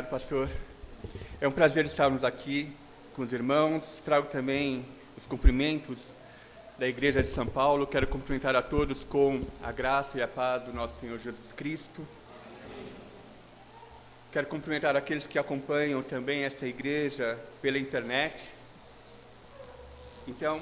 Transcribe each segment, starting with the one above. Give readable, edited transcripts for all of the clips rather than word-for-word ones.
Obrigado, pastor. É um prazer estarmos aqui com os irmãos. Trago também os cumprimentos da Igreja de São Paulo. Quero cumprimentar a todos com a graça e a paz do nosso Senhor Jesus Cristo. Quero cumprimentar aqueles que acompanham também essa igreja pela internet. Então,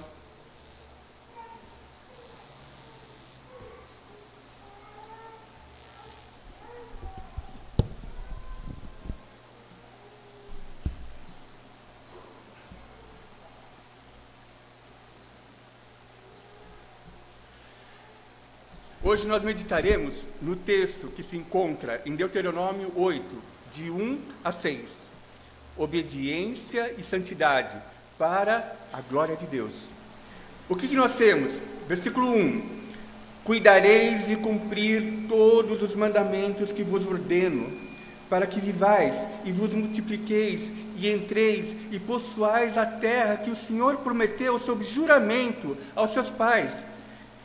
hoje nós meditaremos no texto que se encontra em Deuteronômio 8, de 1 a 6. Obediência e santidade para a glória de Deus. O que nós temos? Versículo 1. Cuidareis de cumprir todos os mandamentos que vos ordeno, para que vivais e vos multipliqueis e entreis e possuais a terra que o Senhor prometeu sob juramento aos seus pais.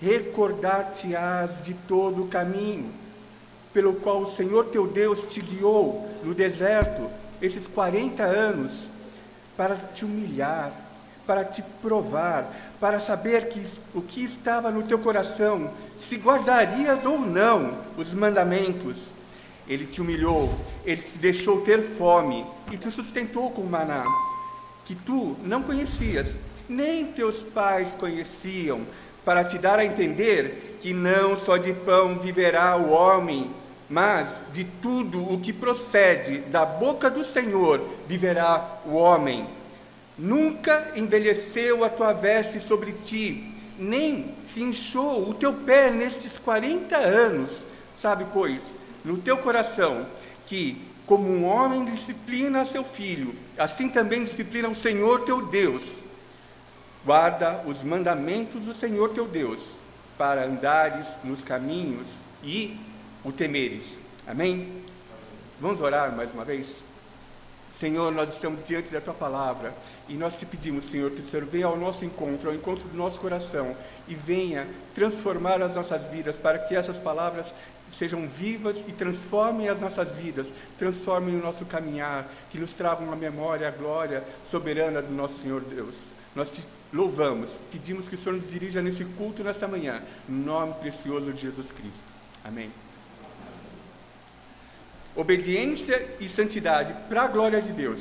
Recordar-te-ás de todo o caminho pelo qual o Senhor teu Deus te guiou no deserto esses 40 anos, para te humilhar, para te provar, para saber o que estava no teu coração, se guardarias ou não os mandamentos. Ele te humilhou, ele te deixou ter fome e te sustentou com maná, que tu não conhecias, nem teus pais conheciam, para te dar a entender que não só de pão viverá o homem, mas de tudo o que procede da boca do Senhor viverá o homem. Nunca envelheceu a tua veste sobre ti, nem se inchou o teu pé nestes 40 anos. Sabe, pois, no teu coração, que como um homem disciplina seu filho, assim também disciplina o Senhor teu Deus. Guarda os mandamentos do Senhor teu Deus, para andares nos caminhos e o temeres. Amém? Vamos orar mais uma vez? Senhor, nós estamos diante da tua palavra e nós te pedimos, Senhor, que o Senhor venha ao nosso encontro, ao encontro do nosso coração e venha transformar as nossas vidas, para que essas palavras sejam vivas e transformem as nossas vidas, transformem o nosso caminhar, que nos tragam a memória, a glória soberana do nosso Senhor Deus. Nós te louvamos, pedimos que o Senhor nos dirija nesse culto nesta manhã, no nome precioso de Jesus Cristo. Amém. Obediência e santidade para a glória de Deus.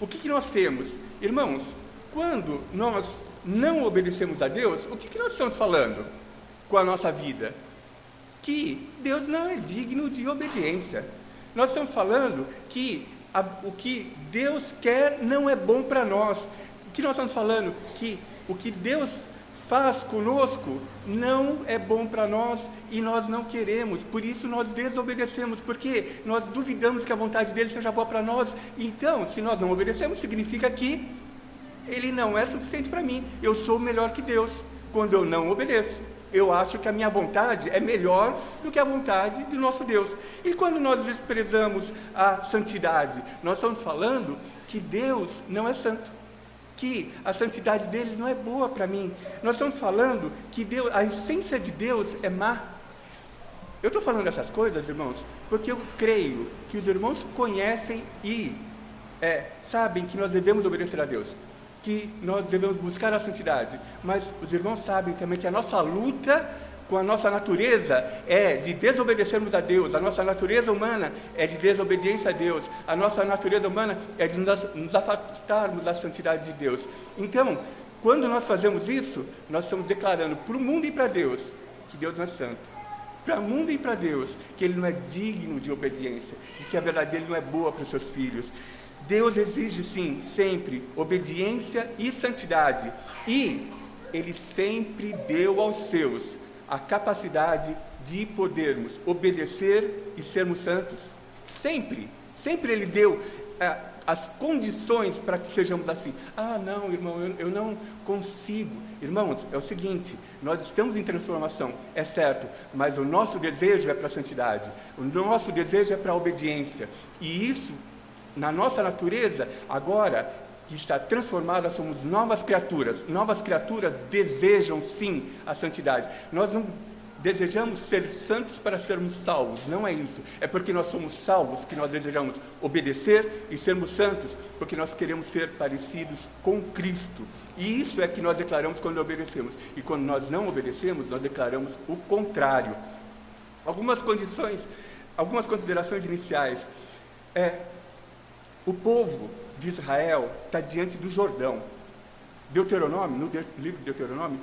O que nós temos? Irmãos, quando nós não obedecemos a Deus, o que nós estamos falando com a nossa vida? Que Deus não é digno de obediência. Nós estamos falando que o que Deus quer não é bom para nós. O que nós estamos falando? Que o que Deus faz conosco não é bom para nós e nós não queremos. Por isso nós desobedecemos, porque nós duvidamos que a vontade dele seja boa para nós. Então, se nós não obedecemos, significa que ele não é suficiente para mim. Eu sou melhor que Deus quando eu não obedeço. Eu acho que a minha vontade é melhor do que a vontade do nosso Deus. E quando nós desprezamos a santidade, nós estamos falando que Deus não é santo, que a santidade dele não é boa para mim. Nós estamos falando que Deus, a essência de Deus é má. Eu estou falando essas coisas, irmãos, porque eu creio que os irmãos conhecem e sabem que nós devemos obedecer a Deus, que nós devemos buscar a santidade, mas os irmãos sabem também que a nossa luta com a nossa natureza é de desobedecermos a Deus, a nossa natureza humana é de desobediência a Deus, a nossa natureza humana é de nos afastarmos da santidade de Deus. Então, quando nós fazemos isso, nós estamos declarando para o mundo e para Deus que Deus não é santo, para o mundo e para Deus que Ele não é digno de obediência, de que a verdade dele não é boa para os seus filhos. Deus exige, sim, sempre obediência e santidade, e Ele sempre deu aos seus a capacidade de podermos obedecer e sermos santos. Sempre Ele deu as condições para que sejamos assim. Ah, não, irmão, eu não consigo. Irmãos, é o seguinte, nós estamos em transformação, é certo, mas o nosso desejo é para a santidade, o nosso desejo é para a obediência, e isso, na nossa natureza, agora que está transformada, somos novas criaturas desejam sim a santidade. Nós não desejamos ser santos para sermos salvos. Não é isso. É porque nós somos salvos que nós desejamos obedecer e sermos santos, porque nós queremos ser parecidos com Cristo. E isso é que nós declaramos quando obedecemos. E quando nós não obedecemos, nós declaramos o contrário. Algumas considerações iniciais. O povo de Israel está diante do Jordão. Deuteronômio, no livro de Deuteronômio,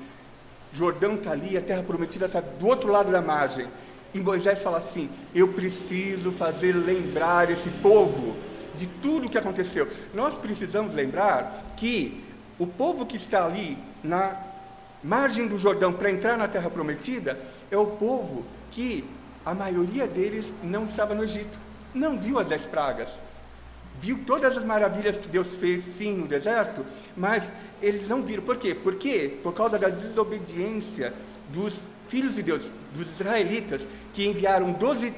Jordão está ali, a terra prometida está do outro lado da margem. E Moisés fala assim: eu preciso fazer lembrar esse povo de tudo o que aconteceu. Nós precisamos lembrar que o povo que está ali na margem do Jordão para entrar na terra prometida é o povo que a maioria deles não estava no Egito, não viu as 10 pragas. Viu todas as maravilhas que Deus fez, sim, no deserto, mas eles não viram. Por quê? Porque, por causa da desobediência dos filhos de Deus, dos israelitas, que enviaram 12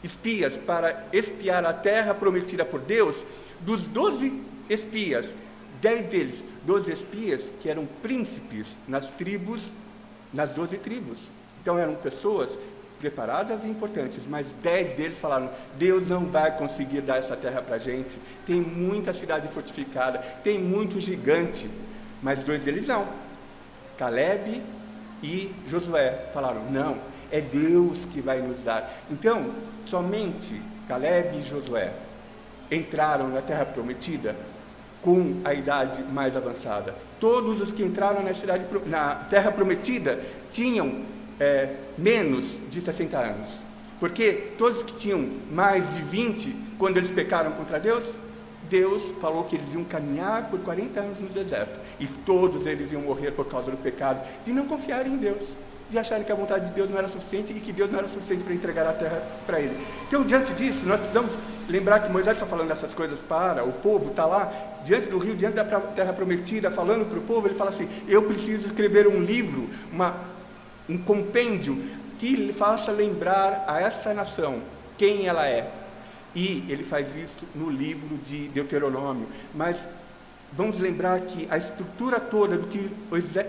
espias para espiar a terra prometida por Deus, dos 12 espias, 10 deles, 12 espias que eram príncipes nas 12 tribos. Então eram pessoas preparadas e importantes, mas 10 deles falaram: Deus não vai conseguir dar essa terra para a gente, tem muita cidade fortificada, tem muito gigante. Mas 2 deles não, Caleb e Josué, falaram: não, é Deus que vai nos dar. Então, somente Caleb e Josué entraram na terra prometida com a idade mais avançada. Todos os que entraram na terra prometida tinham menos de 60 anos, porque todos que tinham mais de 20, quando eles pecaram contra Deus, Deus falou que eles iam caminhar por 40 anos no deserto, e todos eles iam morrer por causa do pecado, de não confiarem em Deus, de acharem que a vontade de Deus não era suficiente, e que Deus não era suficiente para entregar a terra para ele. Então, diante disso, nós precisamos lembrar que Moisés está falando essas coisas para o povo, está lá, diante do rio, diante da terra prometida, falando para o povo. Ele fala assim: eu preciso escrever um livro, um compêndio que lhe faça lembrar a essa nação quem ela é. E ele faz isso no livro de Deuteronômio. Mas vamos lembrar que a estrutura toda do que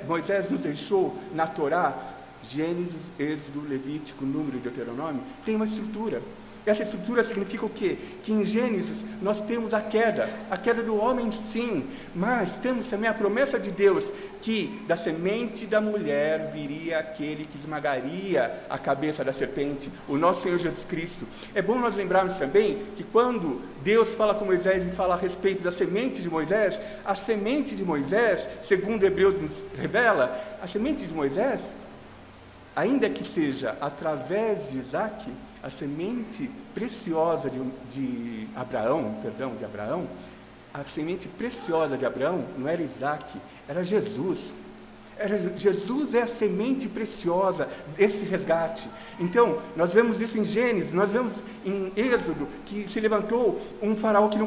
Moisés nos deixou na Torá, Gênesis, Êxodo, Levítico, Número e Deuteronômio, tem uma estrutura. Essa estrutura significa o quê? Que em Gênesis nós temos a queda do homem, sim, mas temos também a promessa de Deus que da semente da mulher viria aquele que esmagaria a cabeça da serpente, o nosso Senhor Jesus Cristo. É bom nós lembrarmos também que quando Deus fala com Moisés e fala a respeito da semente de Moisés, a semente de Moisés, segundo Hebreus nos revela, a semente de Moisés, ainda que seja através de Isaac, a semente preciosa de Abraão, a semente preciosa de Abraão não era Isaac, era Jesus. Jesus é a semente preciosa desse resgate. Então, nós vemos isso em Gênesis, nós vemos em Êxodo, que se levantou um faraó que não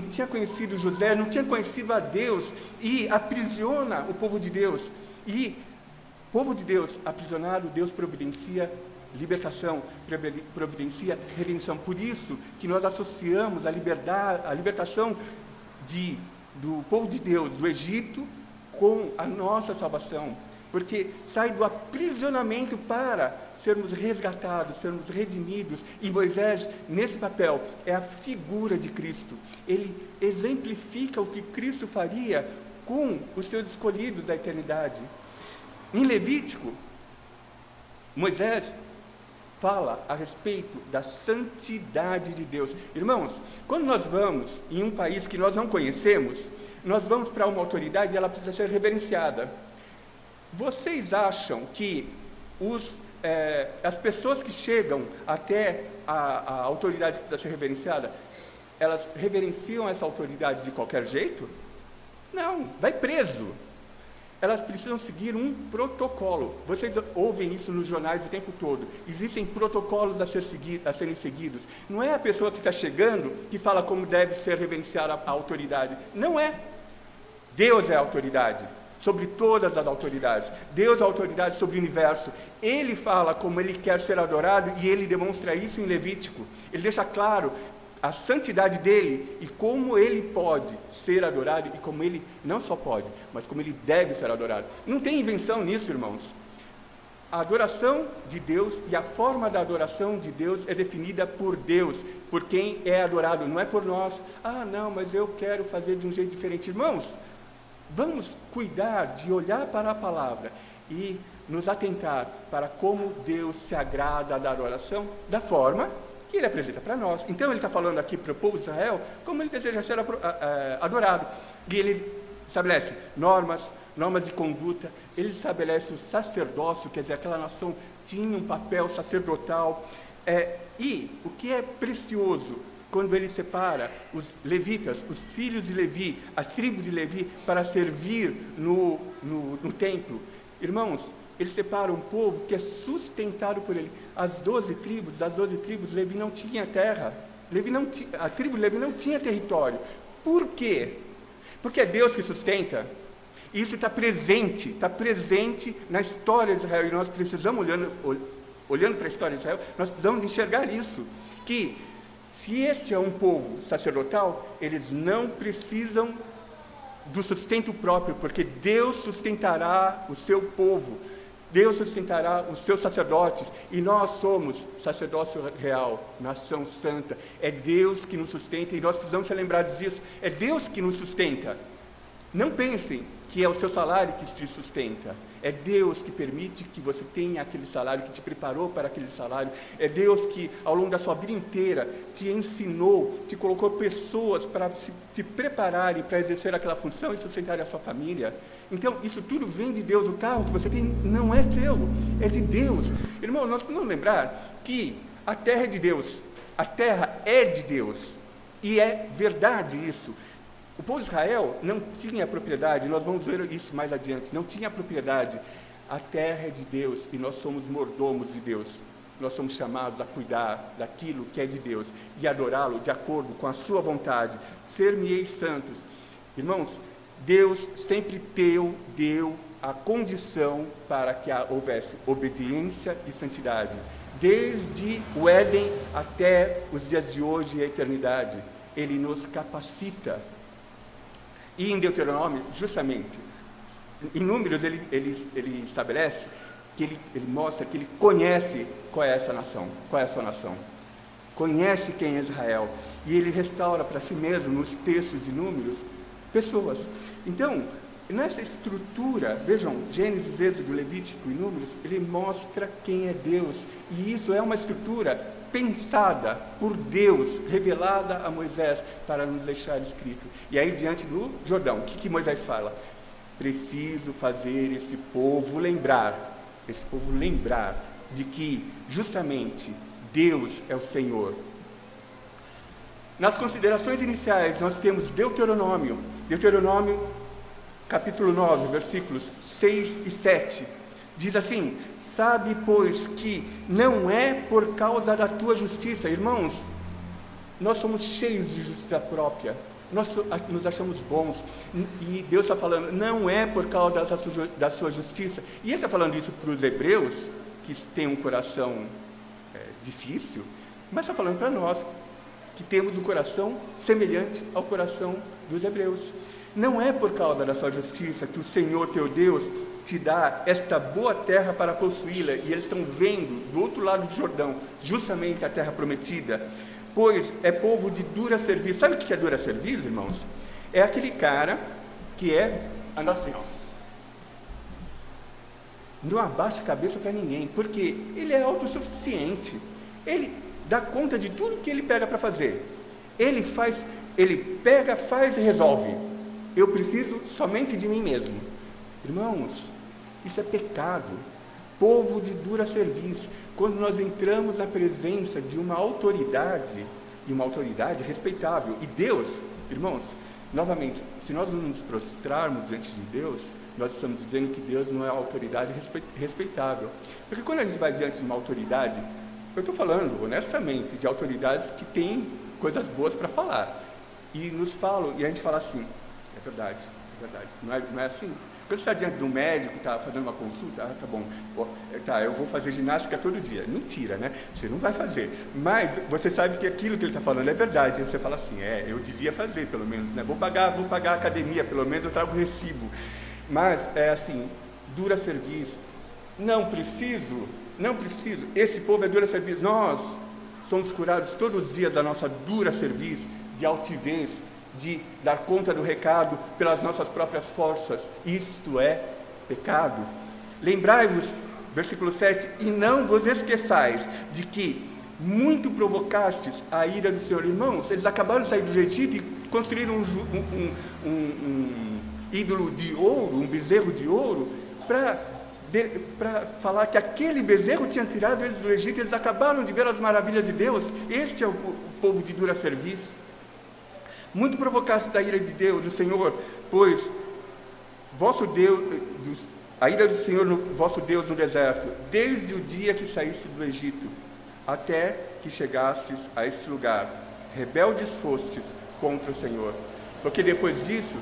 tinha conhecido José, não tinha conhecido a Deus, e aprisiona o povo de Deus. E o povo de Deus aprisionado, Deus providencia libertação, providencia redenção. Por isso que nós associamos a libertação do povo de Deus, do Egito, com a nossa salvação, porque sai do aprisionamento para sermos resgatados, sermos redimidos. E Moisés, nesse papel, é a figura de Cristo. Ele exemplifica o que Cristo faria com os seus escolhidos da eternidade. Em Levítico, Moisés fala a respeito da santidade de Deus. Irmãos, quando nós vamos em um país que nós não conhecemos, nós vamos para uma autoridade e ela precisa ser reverenciada. Vocês acham que as pessoas que chegam até a autoridade que precisa ser reverenciada, elas reverenciam essa autoridade de qualquer jeito? Não, vai preso. Elas precisam seguir um protocolo. Vocês ouvem isso nos jornais o tempo todo. Existem protocolos a serem seguidos. Não é a pessoa que está chegando que fala como deve ser reverenciada a autoridade. Não é. Deus é a autoridade sobre todas as autoridades. Deus é a autoridade sobre o universo. Ele fala como ele quer ser adorado e ele demonstra isso em Levítico. Ele deixa claro a santidade dele e como ele pode ser adorado e como ele não só pode, mas como ele deve ser adorado. Não tem invenção nisso, irmãos. A adoração de Deus e a forma da adoração de Deus é definida por Deus, por quem é adorado, não é por nós. Ah, não, mas eu quero fazer de um jeito diferente. Irmãos, vamos cuidar de olhar para a palavra e nos atentar para como Deus se agrada da adoração, da forma que Ele apresenta para nós. Então, Ele está falando aqui para o povo de Israel como Ele deseja ser adorado. E Ele estabelece normas de conduta, Ele estabelece o sacerdócio, quer dizer, aquela nação tinha um papel sacerdotal. E o que é precioso, quando Ele separa os levitas, os filhos de Levi, a tribo de Levi, para servir no templo. Irmãos, Ele separa um povo que é sustentado por Ele. Das 12 tribos, Levi não tinha terra. A tribo de Levi não tinha território. Por quê? Porque é Deus que sustenta. Isso está presente na história de Israel. E nós precisamos, olhando para a história de Israel, nós precisamos enxergar isso. Que se este é um povo sacerdotal, eles não precisam do sustento próprio, porque Deus sustentará o seu povo. Deus sustentará os seus sacerdotes, e nós somos sacerdócio real, nação santa. É Deus que nos sustenta, e nós precisamos ser lembrados disso. É Deus que nos sustenta. Não pensem que é o seu salário que te sustenta. É Deus que permite que você tenha aquele salário, que te preparou para aquele salário. É Deus que, ao longo da sua vida inteira, te ensinou, te colocou pessoas para te prepararem para exercer aquela função e sustentar a sua família. Então, isso tudo vem de Deus. O carro que você tem não é seu, é de Deus. Irmão, nós precisamos lembrar que a terra é de Deus. A terra é de Deus. E é verdade isso. O povo de Israel não tinha propriedade, nós vamos ver isso mais adiante, não tinha propriedade. A terra é de Deus e nós somos mordomos de Deus. Nós somos chamados a cuidar daquilo que é de Deus e adorá-lo de acordo com a sua vontade. Ser-me-eis santos. Irmãos, Deus sempre deu a condição para que houvesse obediência e santidade. Desde o Éden até os dias de hoje e a eternidade, Ele nos capacita. E em Deuteronômio, justamente, em Números, ele estabelece, que ele mostra que ele conhece qual é essa nação, qual é a sua nação. Conhece quem é Israel. E ele restaura para si mesmo, nos textos de Números, pessoas. Então, nessa estrutura, vejam, Gênesis, Êxodo, Levítico e Números, ele mostra quem é Deus. E isso é uma estrutura pensada por Deus, revelada a Moisés, para nos deixar escrito. E aí, diante do Jordão, o que Moisés fala? Preciso fazer esse povo lembrar de que, justamente, Deus é o Senhor. Nas considerações iniciais, nós temos Deuteronômio, capítulo 9, versículos 6 e 7, diz assim: sabe, pois, que não é por causa da tua justiça. Irmãos, nós somos cheios de justiça própria, nós nos achamos bons, e Deus está falando, não é por causa da sua justiça. E Ele está falando isso para os hebreus, que têm um coração difícil, mas está falando para nós, que temos um coração semelhante ao coração dos hebreus. Não é por causa da sua justiça que o Senhor teu Deus te dá esta boa terra para possuí-la, e eles estão vendo do outro lado do Jordão, justamente a terra prometida, pois é povo de dura serviço. Sabe o que é dura serviço, irmãos? É aquele cara que anda assim, ó, não abaixa a cabeça para ninguém, porque ele é autossuficiente, ele dá conta de tudo que ele pega para fazer, ele pega, faz e resolve. Eu preciso somente de mim mesmo. Irmãos, isso é pecado. Povo de dura serviço. Quando nós entramos na presença de uma autoridade, e uma autoridade respeitável, e Deus, irmãos, novamente, se nós não nos prostrarmos diante de Deus, nós estamos dizendo que Deus não é uma autoridade respeitável. Porque quando a gente vai diante de uma autoridade, eu estou falando honestamente de autoridades que têm coisas boas para falar, e nos falam, e a gente fala assim: é verdade, não é assim? Quando você está diante de um médico, está fazendo uma consulta, tá bom, eu vou fazer ginástica todo dia. Mentira, né? Você não vai fazer, mas você sabe que aquilo que ele está falando é verdade. Aí você fala assim: eu devia fazer, pelo menos, né? Vou pagar a academia, pelo menos eu trago o recibo. Mas é assim, dura serviço. não preciso, esse povo é dura serviço. Nós somos curados todos os dias da nossa dura serviço, de altivez, de dar conta do recado pelas nossas próprias forças. Isto é pecado. Lembrai-vos, versículo 7, e não vos esqueçais de que muito provocastes a ira do Senhor. Irmãos, eles acabaram de sair do Egito e construíram um ídolo de ouro, um bezerro de ouro, para falar que aquele bezerro tinha tirado eles do Egito. Eles acabaram de ver as maravilhas de Deus. Este é o povo de dura serviço. Muito provocaste da ira de Deus, do Senhor, pois vosso Deus, a ira do Senhor, vosso Deus, no deserto, desde o dia que saíste do Egito, até que chegastes a este lugar. Rebeldes fostes contra o Senhor. Porque depois disso,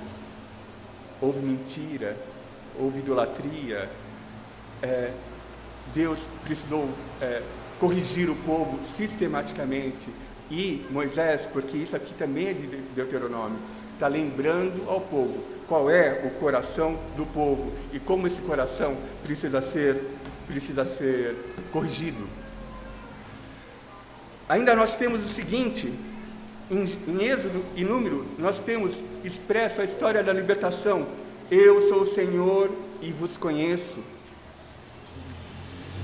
houve mentira, houve idolatria. Deus precisou corrigir o povo sistematicamente. E Moisés, porque isso aqui também é de Deuteronômio, está lembrando ao povo qual é o coração do povo e como esse coração precisa ser corrigido. Ainda nós temos o seguinte, em Êxodo e Número, nós temos expresso a história da libertação. Eu sou o Senhor e vos conheço.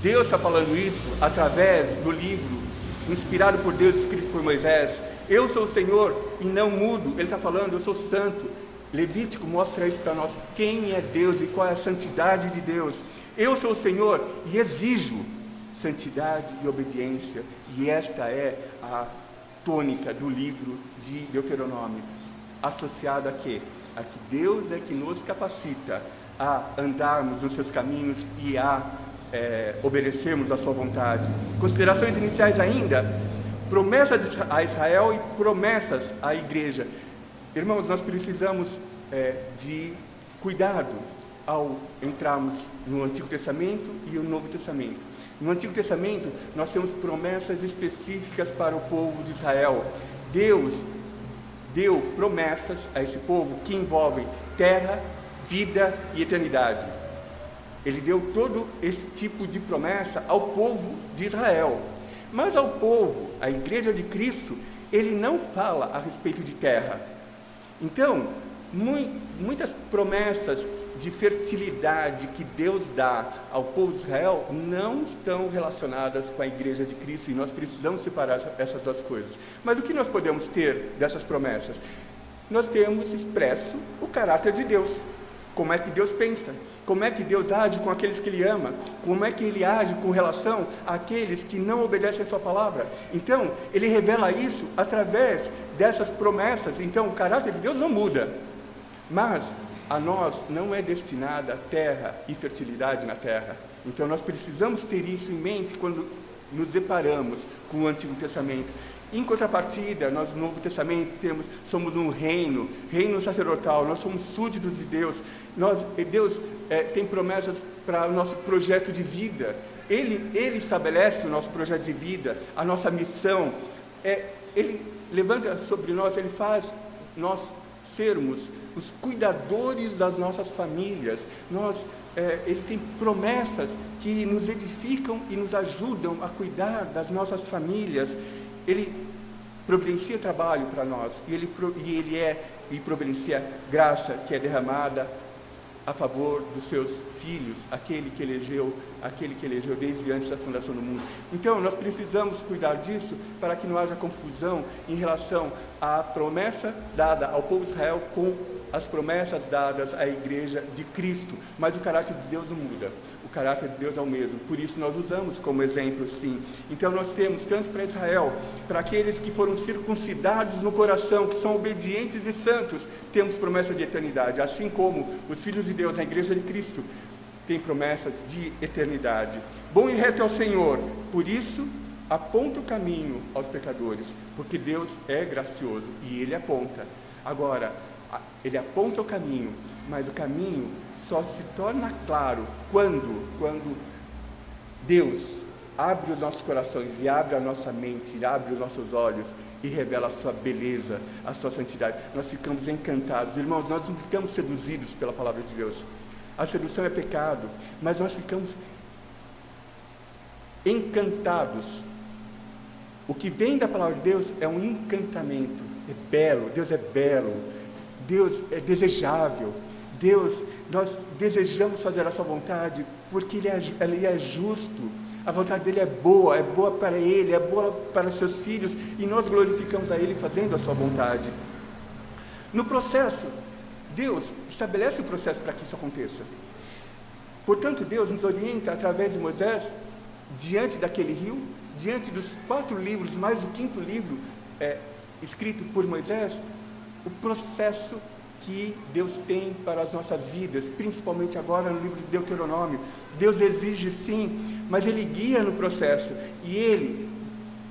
Deus está falando isso através do livro inspirado por Deus, escrito por Moisés. Eu sou o Senhor e não mudo. Ele está falando, eu sou santo. Levítico mostra isso para nós, quem é Deus e qual é a santidade de Deus. Eu sou o Senhor e exijo santidade e obediência. E esta é a tônica do livro de Deuteronômio, associada a quê? A que Deus é que nos capacita a andarmos nos seus caminhos e a obedecermos a sua vontade. Considerações iniciais ainda, promessas a Israel e promessas à igreja. Irmãos, nós precisamos de cuidado ao entrarmos no Antigo Testamento e no Novo Testamento. No Antigo Testamento, nós temos promessas específicas para o povo de Israel. Deus deu promessas a esse povo que envolvem terra, vida e eternidade. Ele deu todo esse tipo de promessa ao povo de Israel. Mas ao povo, à igreja de Cristo, ele não fala a respeito de terra. Então, muitas promessas de fertilidade que Deus dá ao povo de Israel não estão relacionadas com a igreja de Cristo, e nós precisamos separar essas duas coisas. Mas o que nós podemos ter dessas promessas? Nós temos expresso o caráter de Deus, como é que Deus pensa, como é que Deus age com aqueles que Ele ama, como é que Ele age com relação àqueles que não obedecem a sua palavra. Então, Ele revela isso através dessas promessas. Então, o caráter de Deus não muda, mas a nós não é destinada terra e fertilidade na terra. Então, nós precisamos ter isso em mente quando nos deparamos com o Antigo Testamento. Em contrapartida, nós no Novo Testamento somos um reino sacerdotal, nós somos súditos de Deus. Deus tem promessas para o nosso projeto de vida. Ele estabelece o nosso projeto de vida, a nossa missão. Ele levanta sobre nós, Ele faz nós sermos os cuidadores das nossas famílias. Ele tem promessas que nos edificam e nos ajudam a cuidar das nossas famílias. Ele providencia trabalho para nós e ele providencia graça que é derramada a favor dos seus filhos, aquele que elegeu desde antes da fundação do mundo. Então, nós precisamos cuidar disso para que não haja confusão em relação à promessa dada ao povo de Israel com as promessas dadas à igreja de Cristo. Mas o caráter de Deus não muda. O caráter de Deus é o mesmo. Por isso nós usamos como exemplo, sim. Então nós temos, tanto para Israel, para aqueles que foram circuncidados no coração, que são obedientes e santos, temos promessa de eternidade. Assim como os filhos de Deus na igreja de Cristo têm promessas de eternidade. Bom e reto é o Senhor. Por isso, aponta o caminho aos pecadores. Porque Deus é gracioso e Ele aponta. Agora, Ele aponta o caminho, mas o caminho só se torna claro quando Deus abre os nossos corações e abre a nossa mente, e abre os nossos olhos e revela a sua beleza, a sua santidade. Nós ficamos encantados. Irmãos, nós não ficamos seduzidos pela palavra de Deus. A sedução é pecado, mas nós ficamos encantados. O que vem da palavra de Deus é um encantamento, é belo, Deus é belo, Deus é desejável, Deus, nós desejamos fazer a sua vontade, porque Ele é justo, a vontade dEle é boa para Ele, é boa para os seus filhos, e nós glorificamos a Ele fazendo a sua vontade. No processo, Deus estabelece o processo para que isso aconteça. Portanto, Deus nos orienta através de Moisés, diante daquele rio, diante dos 4 livros, mais do 5º livro escrito por Moisés, o processo que Deus tem para as nossas vidas, principalmente agora no livro de Deuteronômio. Deus exige sim, mas Ele guia no processo, e Ele,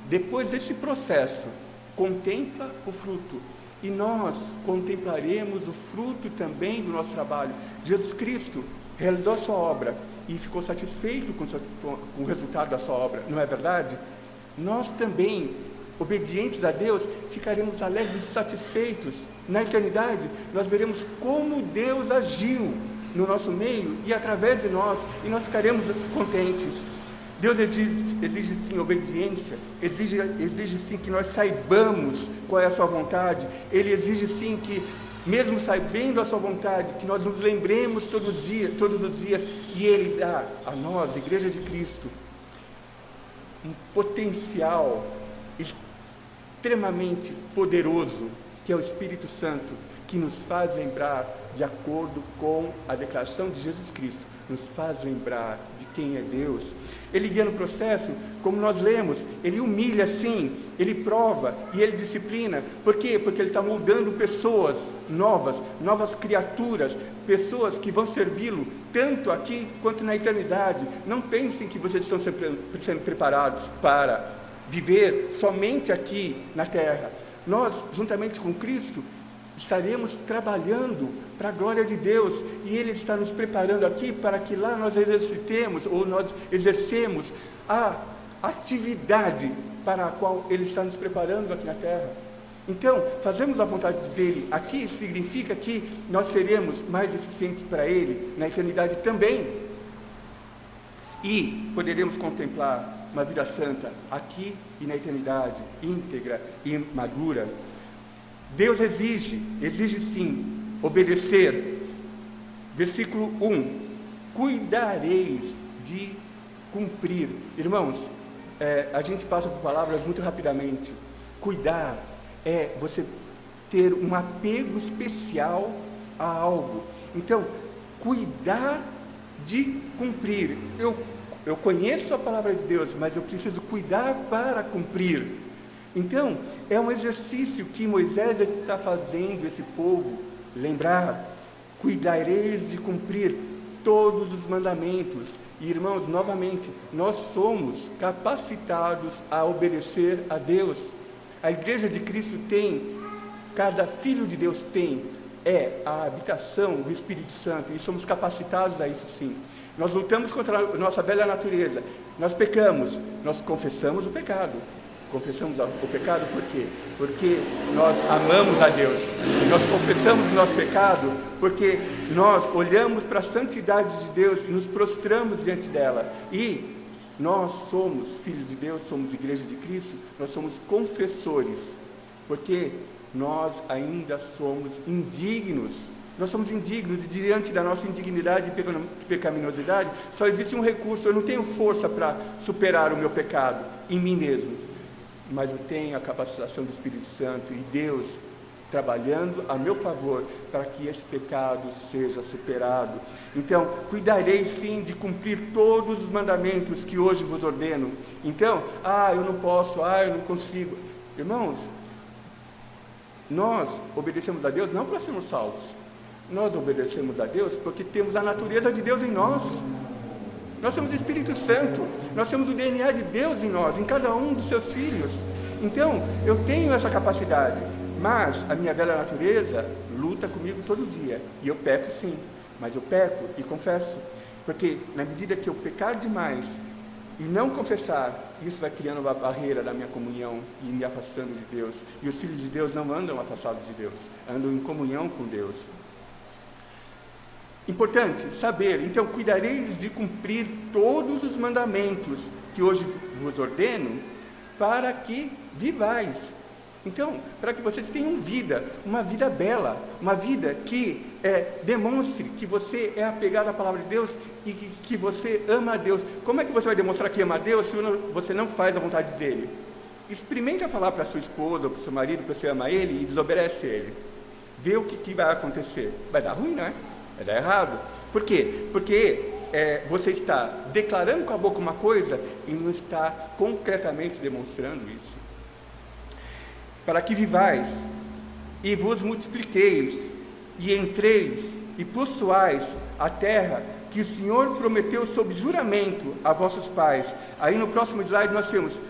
depois desse processo, contempla o fruto, e nós contemplaremos o fruto também do nosso trabalho. Jesus Cristo realizou a sua obra e ficou satisfeito com o resultado da sua obra, não é verdade? Nós também, obedientes a Deus, ficaremos alegres e satisfeitos. Na eternidade, nós veremos como Deus agiu no nosso meio e através de nós, e nós ficaremos contentes. Deus exige sim obediência, exige sim que nós saibamos qual é a sua vontade. Ele exige sim que, mesmo sabendo a sua vontade, que nós nos lembremos todos os dias, e Ele dá a nós, Igreja de Cristo, um potencial extremamente poderoso, que é o Espírito Santo, que nos faz lembrar, de acordo com a declaração de Jesus Cristo, nos faz lembrar de quem é Deus. Ele guia no processo, como nós lemos, Ele humilha sim, Ele prova e Ele disciplina. Por quê? Porque Ele está moldando pessoas novas criaturas, pessoas que vão servi-lo, tanto aqui quanto na eternidade. Não pensem que vocês estão sendo preparados para viver somente aqui na terra. Nós, juntamente com Cristo, estaremos trabalhando para a glória de Deus, e Ele está nos preparando aqui para que lá nós exercemos a atividade para a qual Ele está nos preparando aqui na terra. Então, fazemos a vontade dEle aqui significa que nós seremos mais eficientes para Ele na eternidade também, e poderemos contemplar uma vida santa aqui e na eternidade, íntegra e madura. Deus exige sim, obedecer. Versículo 1, cuidareis de cumprir. Irmãos, a gente passa por palavras muito rapidamente. Cuidar é você ter um apego especial a algo. Então, cuidar de cumprir. Eu conheço a palavra de Deus, mas eu preciso cuidar para cumprir. Então, é um exercício que Moisés está fazendo esse povo lembrar. Cuidareis de cumprir todos os mandamentos. E, irmãos, novamente, nós somos capacitados a obedecer a Deus. A Igreja de Cristo cada filho de Deus é a habitação do Espírito Santo, e somos capacitados a isso sim. Nós lutamos contra a nossa velha natureza, nós pecamos, nós confessamos o pecado. Confessamos o pecado por quê? Porque nós amamos a Deus. Nós confessamos o nosso pecado porque nós olhamos para a santidade de Deus e nos prostramos diante dela. E nós somos filhos de Deus, somos Igreja de Cristo, nós somos confessores, porque nós ainda somos indignos. Nós somos indignos, e diante da nossa indignidade e pecaminosidade, só existe um recurso. Eu não tenho força para superar o meu pecado em mim mesmo, mas eu tenho a capacitação do Espírito Santo e Deus trabalhando a meu favor para que esse pecado seja superado. Então, cuidarei sim de cumprir todos os mandamentos que hoje vos ordeno. Então, eu não posso, eu não consigo. Irmãos, nós obedecemos a Deus não para sermos salvos. Nós obedecemos a Deus porque temos a natureza de Deus em nós. Nós somos o Espírito Santo, nós temos o DNA de Deus em nós, em cada um dos seus filhos. Então, eu tenho essa capacidade, mas a minha velha natureza luta comigo todo dia. E eu peco sim, mas eu peco e confesso. Porque na medida que eu pecar demais e não confessar, isso vai criando uma barreira da minha comunhão e me afastando de Deus. E os filhos de Deus não andam afastados de Deus, andam em comunhão com Deus. Importante saber, então, cuidareis de cumprir todos os mandamentos que hoje vos ordeno, para que vivais. Então, para que vocês tenham vida, uma vida bela, uma vida que demonstre que você é apegado à palavra de Deus e que você ama a Deus. Como é que você vai demonstrar que ama a Deus se você não faz a vontade dele? Experimenta falar para a sua esposa ou para o seu marido que você ama ele e desobedece ele. Vê o que vai acontecer. Vai dar ruim, não é? Vai dar errado. Por quê? Porque você está declarando com a boca uma coisa e não está concretamente demonstrando isso. Para que vivais e vos multipliqueis e entreis e possuais a terra que o Senhor prometeu sob juramento a vossos pais. Aí no próximo slide nós temos: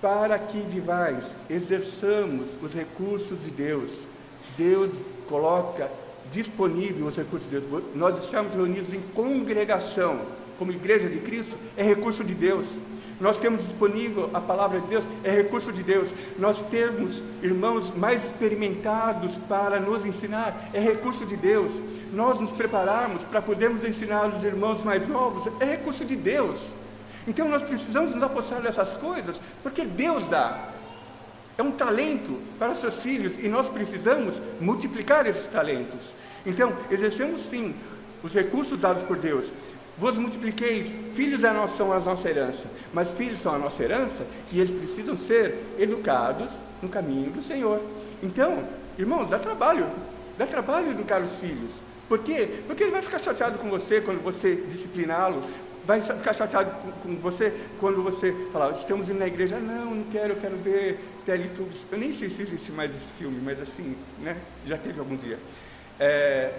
para que vivais, exerçamos os recursos de Deus. Deus coloca disponível os recursos de Deus. Nós estamos reunidos em congregação, como igreja de Cristo, é recurso de Deus. Nós temos disponível a palavra de Deus, é recurso de Deus. Nós temos irmãos mais experimentados para nos ensinar, é recurso de Deus. Nós nos prepararmos para podermos ensinar os irmãos mais novos, é recurso de Deus. Então nós precisamos nos apossar dessas coisas, porque Deus dá. É um talento para os seus filhos e nós precisamos multiplicar esses talentos. Então, exercemos sim os recursos dados por Deus. Vos multipliqueis, filhos são a nossa herança, mas filhos são a nossa herança e eles precisam ser educados no caminho do Senhor. Então, irmãos, dá trabalho educar os filhos. Por quê? Porque ele vai ficar chateado com você quando você discipliná-lo, vai ficar chateado com você quando você falar: estamos indo na igreja. Não quero, eu quero ver Teletubbies. Eu nem sei se existe mais esse filme, mas assim, né? Já teve algum dia.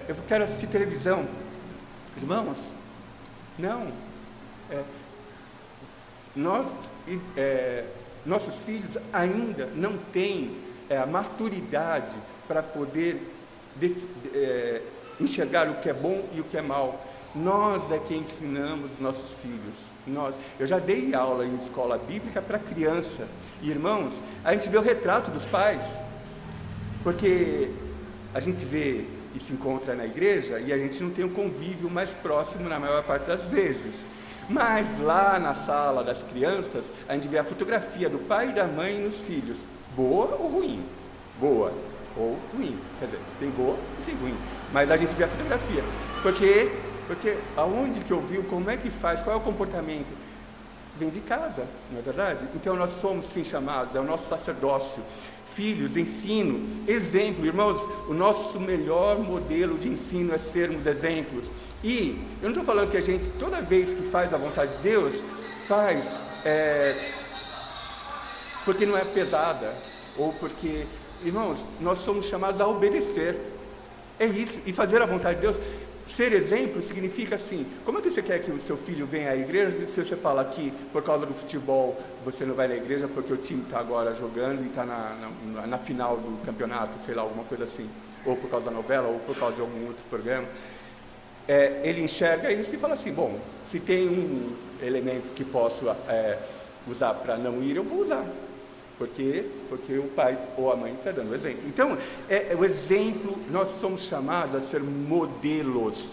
Eu quero assistir televisão. Irmãos, não. Nossos filhos ainda não têm a maturidade para poder enxergar o que é bom e o que é mal. Nós é que ensinamos nossos filhos. Eu já dei aula em escola bíblica para criança. E, irmãos, a gente vê o retrato dos pais, porque a gente vê e se encontra na igreja e a gente não tem um convívio mais próximo na maior parte das vezes. Mas lá na sala das crianças, a gente vê a fotografia do pai e da mãe nos filhos. Boa ou ruim? Boa ou ruim. Quer dizer, tem boa e tem ruim. Mas a gente vê a fotografia. Porque aonde que eu vi, como é que faz, qual é o comportamento? Vem de casa, não é verdade? Então nós somos sim chamados, é o nosso sacerdócio. Filhos, ensino, exemplo. Irmãos, o nosso melhor modelo de ensino é sermos exemplos. E eu não estou falando que a gente, toda vez que faz a vontade de Deus, faz porque não é pesada, ou porque, irmãos, nós somos chamados a obedecer. É isso, e fazer a vontade de Deus. Ser exemplo significa assim: como é que você quer que o seu filho venha à igreja se você fala que por causa do futebol você não vai na igreja porque o time está agora jogando e está na final do campeonato, sei lá, alguma coisa assim, ou por causa da novela, ou por causa de algum outro programa? Ele enxerga isso e fala assim: bom, se tem um elemento que posso usar para não ir, eu vou usar. Porque o pai ou a mãe está dando o exemplo. Então, o exemplo, nós somos chamados a ser modelos.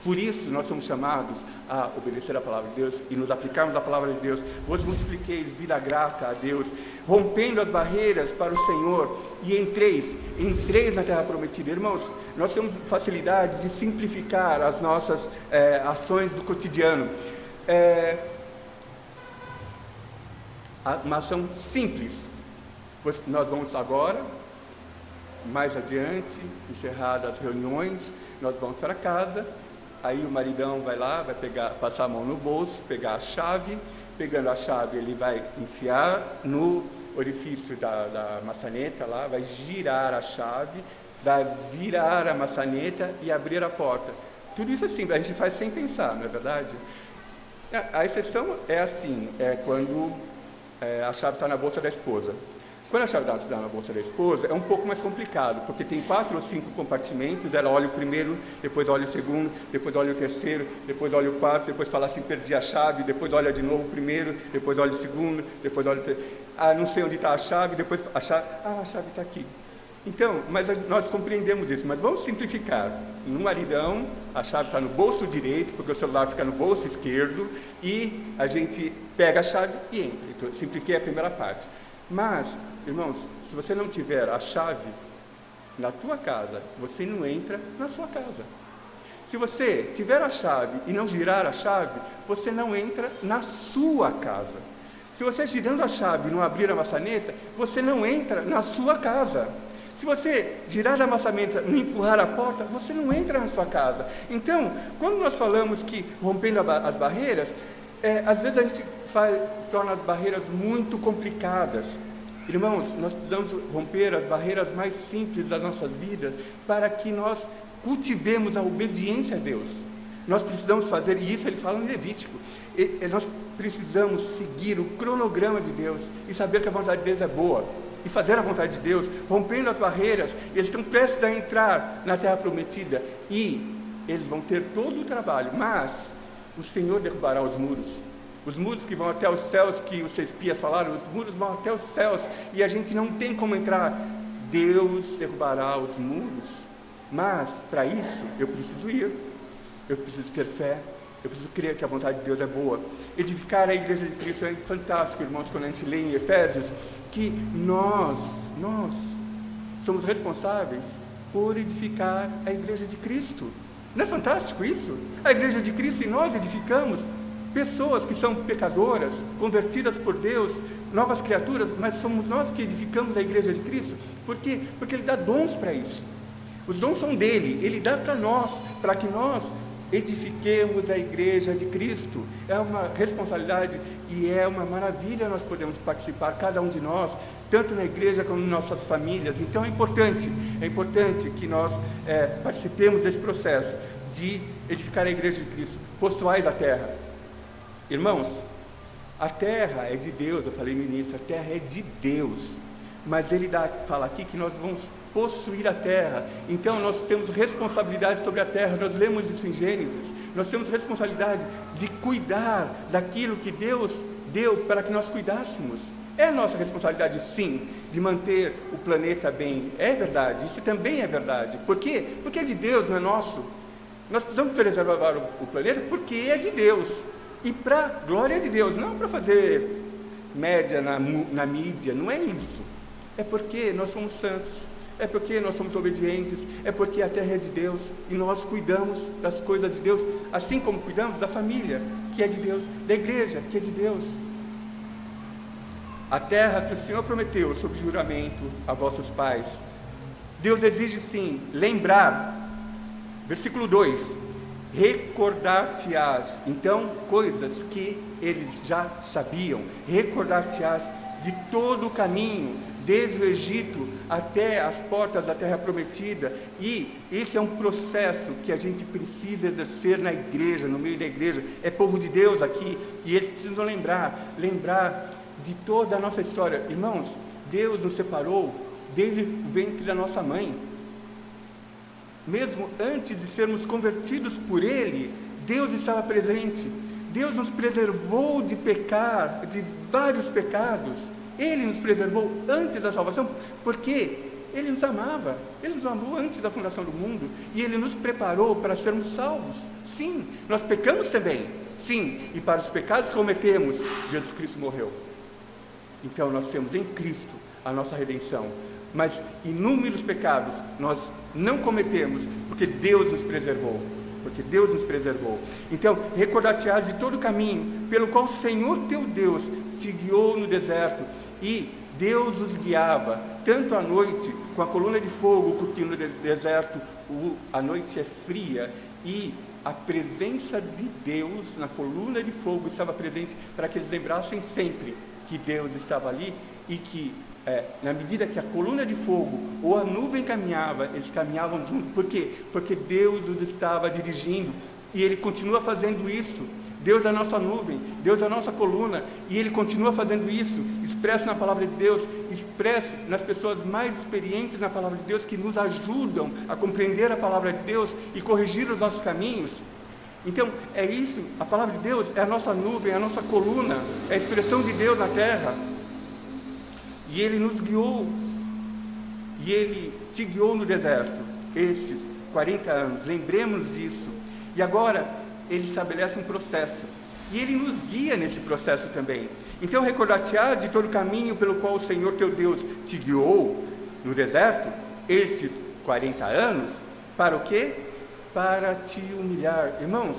Por isso, nós somos chamados a obedecer a palavra de Deus e nos aplicarmos à palavra de Deus. Vos multipliqueis, vida grata a Deus, rompendo as barreiras para o Senhor, e entreis na terra prometida. Irmãos, nós temos facilidade de simplificar as nossas ações do cotidiano. Uma ação simples. Nós vamos agora, mais adiante, encerradas as reuniões, nós vamos para casa. Aí o maridão vai lá, vai passar a mão no bolso, pegar a chave. Pegando a chave, ele vai enfiar no orifício da maçaneta lá, vai girar a chave, vai virar a maçaneta e abrir a porta. Tudo isso é simples, a gente faz sem pensar, não é verdade? A exceção é assim, quando a chave está na bolsa da esposa. Quando a chave está na bolsa da esposa, é um pouco mais complicado, porque tem 4 ou 5 compartimentos. Ela olha o primeiro, depois olha o segundo, depois olha o terceiro, depois olha o quarto, depois fala assim: perdi a chave, depois olha de novo o primeiro, depois olha o segundo, depois olha o terceiro. Não sei onde está a chave, depois a chave está aqui. Então, mas nós compreendemos isso, mas vamos simplificar. No maridão, a chave está no bolso direito, porque o celular fica no bolso esquerdo, e a gente pega a chave e entra. Então, simplifiquei a primeira parte. Mas, irmãos, se você não tiver a chave na tua casa, você não entra na sua casa. Se você tiver a chave e não girar a chave, você não entra na sua casa. Se você girando a chave e não abrir a maçaneta, você não entra na sua casa. Se você girar a maçaneta e não empurrar a porta, você não entra na sua casa. Então, quando nós falamos que rompendo as barreiras, às vezes a gente torna as barreiras muito complicadas. Irmãos, nós precisamos romper as barreiras mais simples das nossas vidas para que nós cultivemos a obediência a Deus. Nós precisamos fazer, e isso ele fala no Levítico, nós precisamos seguir o cronograma de Deus e saber que a vontade de Deus é boa. E fazer a vontade de Deus, rompendo as barreiras, eles estão prestes a entrar na terra prometida, e eles vão ter todo o trabalho, mas o Senhor derrubará os muros que vão até os céus, que os espias falaram, os muros vão até os céus, e a gente não tem como entrar. Deus derrubará os muros, mas para isso eu preciso ir, eu preciso ter fé, eu preciso crer que a vontade de Deus é boa. Edificar a igreja de Cristo é fantástico, irmãos, quando a gente lê em Efésios, que nós somos responsáveis por edificar a igreja de Cristo. Não é fantástico isso? A igreja de Cristo, e nós edificamos pessoas que são pecadoras, convertidas por Deus, novas criaturas, mas somos nós que edificamos a igreja de Cristo. Por quê? Porque Ele dá dons para isso. Os dons são dele, Ele dá para nós, para que nós edifiquemos a igreja de Cristo. É uma responsabilidade e é uma maravilha nós podemos participar, cada um de nós, tanto na igreja como em nossas famílias. Então é importante que nós participemos desse processo de edificar a igreja de Cristo. Possuais a terra. Irmãos, a terra é de Deus, eu falei no início, a terra é de Deus, mas Ele fala aqui que nós vamos possuir a terra. Então nós temos responsabilidade sobre a terra. Nós lemos isso em Gênesis. Nós temos responsabilidade de cuidar daquilo que Deus deu para que nós cuidássemos. É nossa responsabilidade, sim, de manter o planeta bem. É verdade, isso também é verdade. Por quê? Porque é de Deus, não é nosso. Nós precisamos preservar o planeta porque é de Deus. E para a glória de Deus, não para fazer média na mídia, não é isso. É porque nós somos santos. É porque nós somos obedientes, é porque a terra é de Deus e nós cuidamos das coisas de Deus, assim como cuidamos da família, que é de Deus, da igreja, que é de Deus. A terra que o Senhor prometeu sob juramento a vossos pais, Deus exige sim lembrar, versículo 2, recordar-te-ás, então coisas que eles já sabiam, recordar-te-ás de todo o caminho, desde o Egito até as portas da terra prometida. E esse é um processo que a gente precisa exercer na igreja, no meio da igreja. É povo de Deus aqui, e eles precisam lembrar de toda a nossa história. Irmãos, Deus nos separou desde o ventre da nossa mãe. Mesmo antes de sermos convertidos por Ele, Deus estava presente. Deus nos preservou de pecar, de vários pecados. Ele nos preservou antes da salvação, porque Ele nos amava. Ele nos amou antes da fundação do mundo, e Ele nos preparou para sermos salvos. Sim, nós pecamos também. Sim, e para os pecados que cometemos, Jesus Cristo morreu. Então nós temos em Cristo a nossa redenção. Mas inúmeros pecados nós não cometemos, porque Deus nos preservou. Porque Deus nos preservou. Então, recordar-te-ás de todo o caminho pelo qual o Senhor teu Deus te guiou no deserto, e Deus os guiava, tanto à noite, com a coluna de fogo, porque no deserto a noite é fria, e a presença de Deus na coluna de fogo estava presente, para que eles lembrassem sempre que Deus estava ali, e que na medida que a coluna de fogo ou a nuvem caminhava, eles caminhavam juntos. Por quê? Porque Deus os estava dirigindo, e Ele continua fazendo isso. Deus é a nossa nuvem, Deus é a nossa coluna, e Ele continua fazendo isso, expresso na palavra de Deus, expresso nas pessoas mais experientes na palavra de Deus, que nos ajudam a compreender a palavra de Deus e corrigir os nossos caminhos. Então, é isso, a palavra de Deus é a nossa nuvem, é a nossa coluna, é a expressão de Deus na terra. E Ele nos guiou, e Ele te guiou no deserto, estes 40 anos, lembremos disso. E agora, Ele estabelece um processo, e Ele nos guia nesse processo também. Então, recordar-te-ás de todo o caminho pelo qual o Senhor teu Deus te guiou no deserto, estes 40 anos, para o quê? Para te humilhar. Irmãos,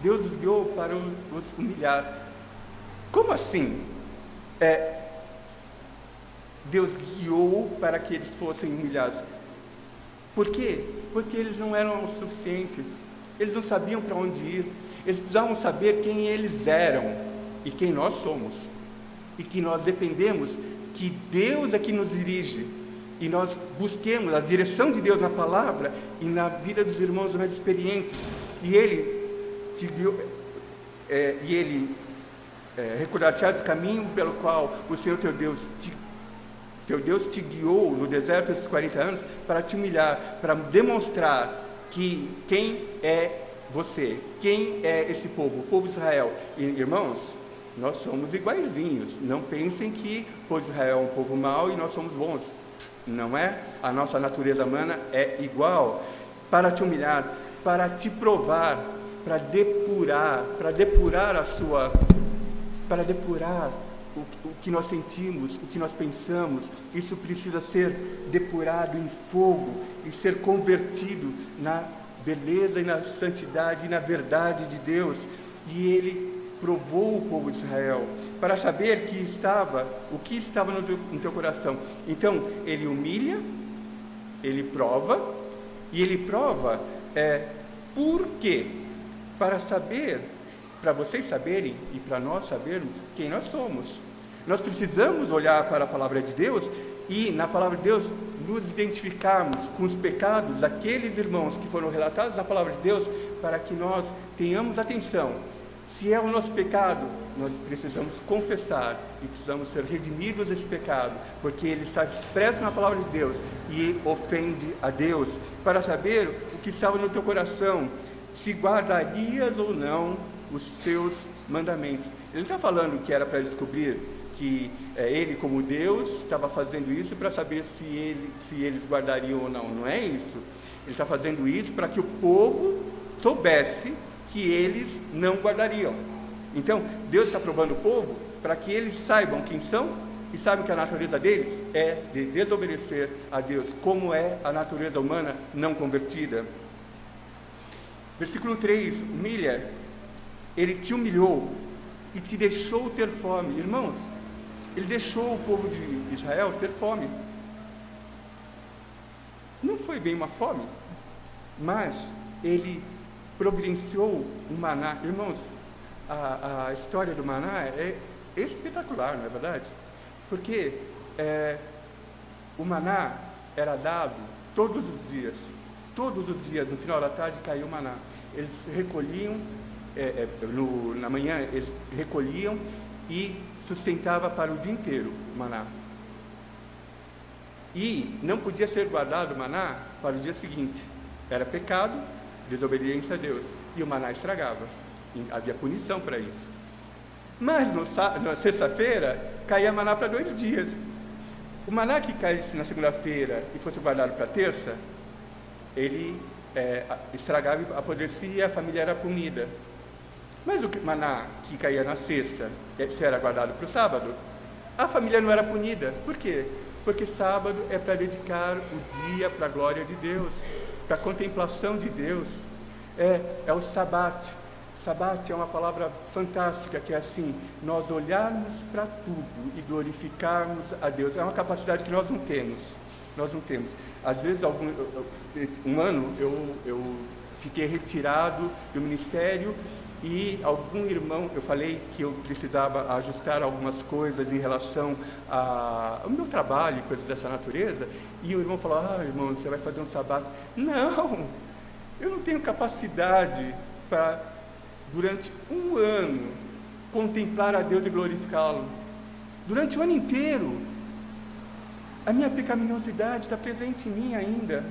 Deus nos guiou para os humilhar. Como assim? Deus guiou para que eles fossem humilhados. Por quê? Porque eles não eram o suficientes. Eles não sabiam para onde ir. Eles precisavam saber quem eles eram e quem nós somos. E que nós dependemos que Deus é que nos dirige. E nós busquemos a direção de Deus na palavra e na vida dos irmãos mais experientes. E Ele te guiou, recordar-te-ás do caminho pelo qual o Senhor teu Deus te guiou no deserto esses 40 anos para te humilhar, para demonstrar que quem é você, quem é esse povo, o povo de Israel. E, irmãos, nós somos iguaizinhos. Não pensem que o povo de Israel é um povo mau e nós somos bons. Não é? A nossa natureza humana é igual. Para te humilhar, para te provar, para depurar o que nós sentimos, o que nós pensamos. Isso precisa ser depurado em fogo e ser convertido na beleza e na santidade e na verdade de Deus. E Ele provou o povo de Israel para saber o que estava no teu coração. Então, Ele humilha, Ele prova, e Ele prova por quê? Para vocês saberem e para nós sabermos quem nós somos. Nós precisamos olhar para a palavra de Deus e, na palavra de Deus, nos identificarmos com os pecados daqueles irmãos que foram relatados na palavra de Deus, para que nós tenhamos atenção. Se é o nosso pecado, nós precisamos confessar e precisamos ser redimidos desse pecado, porque ele está expresso na palavra de Deus e ofende a Deus, para saber o que estava no teu coração, se guardarias ou não os seus mandamentos. Ele não está falando que era para descobrir que ele, como Deus, estava fazendo isso para saber se eles guardariam ou não. Não é isso. Ele está fazendo isso para que o povo soubesse que eles não guardariam. Então, Deus está provando o povo para que eles saibam quem são e saibam que a natureza deles é de desobedecer a Deus, como é a natureza humana não convertida. Versículo 3, humilha. Ele te humilhou e te deixou ter fome. Irmãos, Ele deixou o povo de Israel ter fome. Não foi bem uma fome, mas Ele providenciou um maná. Irmãos, a história do maná é espetacular, não é verdade? Porque o maná era dado todos os dias, no final da tarde caiu o maná. Eles recolhiam, na manhã eles recolhiam e sustentava para o dia inteiro o maná. E não podia ser guardado o maná para o dia seguinte. Era pecado, desobediência a Deus. E o maná estragava. Havia punição para isso. Mas na sexta-feira, caía maná para 2 dias. O maná que caísse na segunda-feira e fosse guardado para a terça, ele estragava e apodrecia e a família era punida. Mas o maná que caía na sexta, se era guardado para o sábado, a família não era punida. Por quê? Porque sábado é para dedicar o dia para a glória de Deus, para a contemplação de Deus. É o sabat. Sabat é uma palavra fantástica, que é assim, nós olharmos para tudo e glorificarmos a Deus. É uma capacidade que nós não temos. Às vezes, um ano, eu fiquei retirado do ministério e algum irmão, eu falei que eu precisava ajustar algumas coisas em relação ao meu trabalho e coisas dessa natureza, e o irmão falou: irmão, você vai fazer um sabat? Não, eu não tenho capacidade para, durante um ano, contemplar a Deus e glorificá-lo. Durante o ano inteiro, a minha pecaminosidade está presente em mim ainda.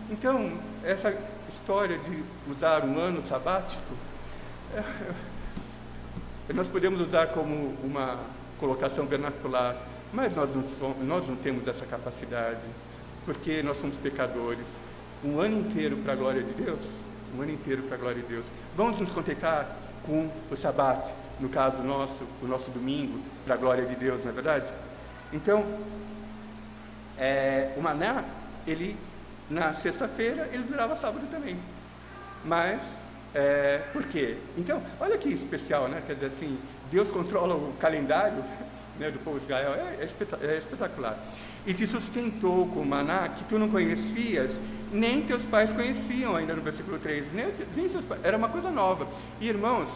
Então, essa história de usar um ano sabático, nós podemos usar como uma colocação vernacular, mas nós não temos essa capacidade. porque nós somos pecadores. Um ano inteiro para a glória de Deus, um ano inteiro para a glória de Deus. Vamos nos contentar com o Shabat, no caso nosso, o nosso domingo, para a glória de Deus, não é verdade? Então, o maná, ele, na sexta-feira, ele durava sábado também. Mas, por quê? Então, olha que especial, né? Quer dizer assim, Deus controla o calendário, né, do povo de Israel, é espetacular. E te sustentou com maná que tu não conhecias, nem teus pais conheciam, ainda no versículo 3, nem seus pais, era uma coisa nova. E irmãos,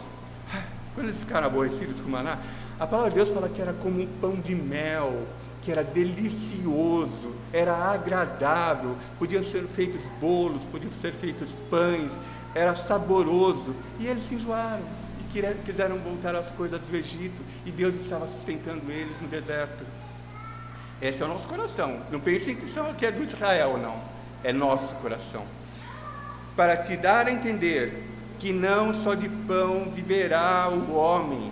quando eles ficaram aborrecidos com o maná, a palavra de Deus fala que era como um pão de mel, que era delicioso, era agradável, podiam ser feitos bolos, podiam ser feitos pães, era saboroso, e eles se enjoaram, e quiseram voltar às coisas do Egito, e Deus estava sustentando eles no deserto. Esse é o nosso coração. Não pensem que é do Israel, não. É nosso coração. Para te dar a entender que não só de pão viverá o homem.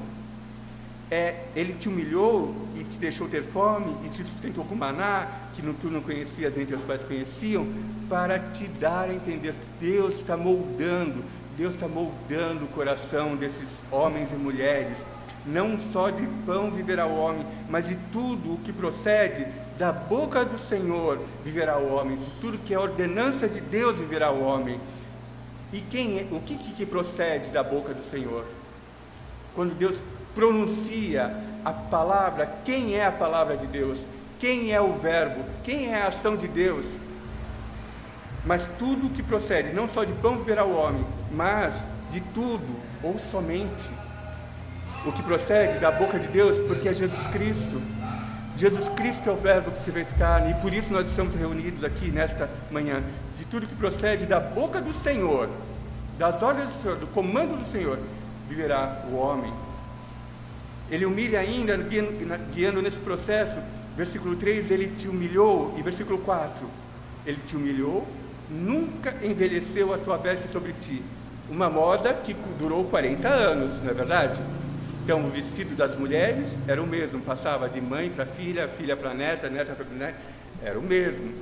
Ele te humilhou e te deixou ter fome e te sustentou com maná, que tu não conhecias nem teus pais conheciam, para te dar a entender. Deus está moldando o coração desses homens e mulheres. Não só de pão viverá o homem, mas de tudo o que procede da boca do Senhor viverá o homem, de tudo que é ordenança de Deus viverá o homem. E o que procede da boca do Senhor? Quando Deus pronuncia a palavra, quem é a palavra de Deus? Quem é o verbo? Quem é a ação de Deus? Mas tudo o que procede, não só de pão viverá o homem, mas de tudo, ou somente, o que procede da boca de Deus, porque é Jesus Cristo. Jesus Cristo é o verbo que se fez carne, e por isso nós estamos reunidos aqui nesta manhã. De tudo que procede da boca do Senhor, das ordens do Senhor, do comando do Senhor, viverá o homem. Ele humilha ainda, guiando nesse processo, versículo 3, ele te humilhou, e versículo 4, ele te humilhou, nunca envelheceu a tua veste sobre ti. Uma moda que durou 40 anos, não é verdade? Então, o vestido das mulheres era o mesmo, passava de mãe para filha, filha para neta, neta para neta, era o mesmo.